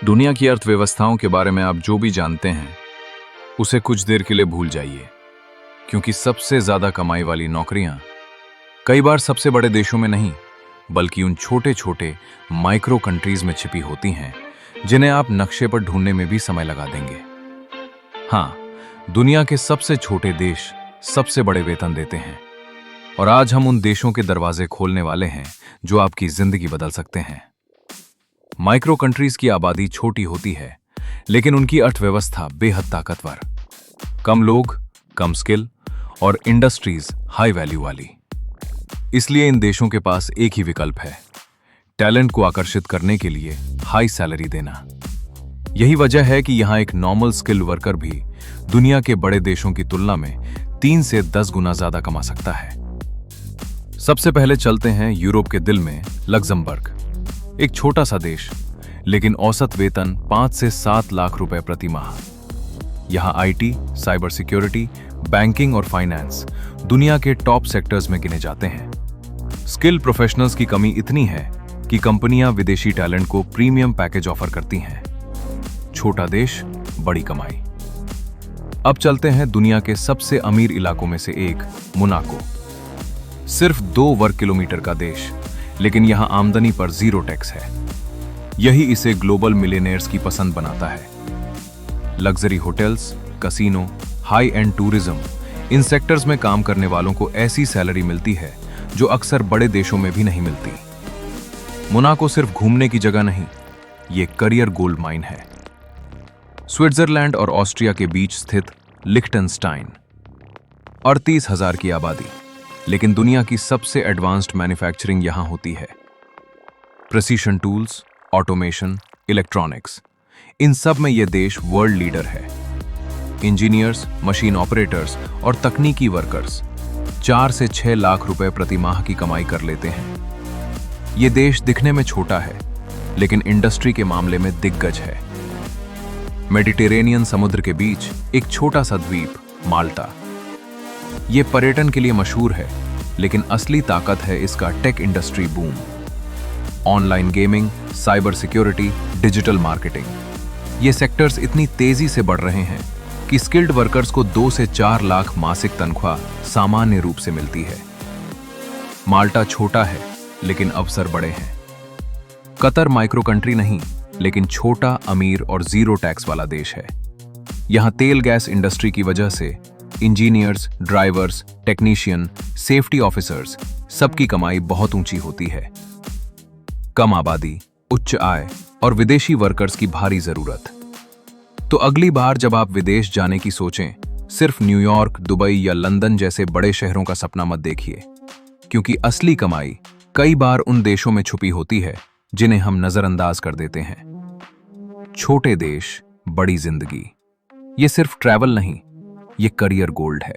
दुनिया की अर्थव्यवस्थाओं के बारे में आप जो भी जानते हैं उसे कुछ देर के लिए भूल जाइए, क्योंकि सबसे ज्यादा कमाई वाली नौकरियां कई बार सबसे बड़े देशों में नहीं बल्कि उन छोटे छोटे माइक्रो कंट्रीज में छिपी होती हैं जिन्हें आप नक्शे पर ढूंढने में भी समय लगा देंगे। हाँ, दुनिया के सबसे छोटे देश सबसे बड़े वेतन देते हैं, और आज हम उन देशों के दरवाजे खोलने वाले हैं जो आपकी जिंदगी बदल सकते हैं। माइक्रो कंट्रीज की आबादी छोटी होती है, लेकिन उनकी अर्थव्यवस्था बेहद ताकतवर। कम लोग, कम स्किल और इंडस्ट्रीज हाई वैल्यू वाली। इसलिए इन देशों के पास एक ही विकल्प है, टैलेंट को आकर्षित करने के लिए हाई सैलरी देना। यही वजह है कि यहां एक नॉर्मल स्किल वर्कर भी दुनिया के बड़े देशों की तुलना में 3 से 10 गुना ज्यादा कमा सकता है। सबसे पहले चलते हैं यूरोप के दिल में लग्जमबर्ग। एक छोटा सा देश, लेकिन औसत वेतन 5 से 7 लाख रुपए प्रति माह। यहां आईटी, साइबर सिक्योरिटी, बैंकिंग और फाइनेंस दुनिया के टॉप सेक्टर्स में गिने जाते हैं। स्किल प्रोफेशनल्स की कमी इतनी है कि कंपनियां विदेशी टैलेंट को प्रीमियम पैकेज ऑफर करती हैं। छोटा देश, बड़ी कमाई। अब चलते हैं दुनिया के सबसे अमीर इलाकों में से एक, मोनाको। सिर्फ 2 वर्ग किलोमीटर का देश, लेकिन यहां आमदनी पर 0 टैक्स है। यही इसे ग्लोबल मिलियनेयर्स की पसंद बनाता है। Luxury hotels, casino, high and tourism, in sectors में काम करने वालों को ऐसी सैलरी मिलती है जो अक्सर बड़े देशों में भी नहीं मिलती। मोनाको सिर्फ घूमने की जगह नहीं, ये करियर गोल्ड माइन है। स्विट्जरलैंड और ऑस्ट्रिया के बीच स्थित लिख्टेनस्टाइन, 38,000 की आबादी, लेकिन दुनिया की सबसे एडवांस्ड मैन्युफैक्चरिंग यहां होती है। प्रिसीशन टूल्स, ऑटोमेशन, इलेक्ट्रॉनिक्स, इन सब में यह देश वर्ल्ड लीडर है। इंजीनियर्स, मशीन ऑपरेटर्स और तकनीकी वर्कर्स 4 से 6 लाख रुपए प्रति माह की कमाई कर लेते हैं। यह देश दिखने में छोटा है, लेकिन इंडस्ट्री के मामले में दिग्गज है। मेडिटेरेनियन समुद्र के बीच एक छोटा सा द्वीप, माल्टा। यह पर्यटन के लिए मशहूर है, लेकिन असली ताकत है इसका tech industry boom. Online gaming, cyber security, digital marketing, ये सेक्टर्स इतनी तेजी से बढ़ रहे हैं कि स्किल्ड वर्कर्स को 2 से 4 लाख मासिक तनख्वाह सामान्य रूप से मिलती है। माल्टा छोटा है, लेकिन अवसर बड़े हैं। कतर माइक्रो कंट्री नहीं, लेकिन छोटा, अमीर और 0 टैक्स वाला देश है। यहां तेल गैस इंडस्ट्री की वजह से engineers, drivers, technician, safety officers, सबकी कमाई बहुत ऊंची होती है। कम आबादी, उच्च आय और विदेशी वर्कर्स की भारी जरूरत। तो अगली बार जब आप विदेश जाने की सोचें, सिर्फ न्यूयॉर्क, दुबई या लंदन जैसे बड़े शहरों का सपना मत देखिए, क्योंकि असली कमाई कई बार उन देशों में छुपी होती है जिन्हें हम नजरअंदाज कर देते हैं। छोटे देश, बड़ी जिंदगी, ये सिर्फ ट्रैवल नहीं, ये करियर गोल्ड है।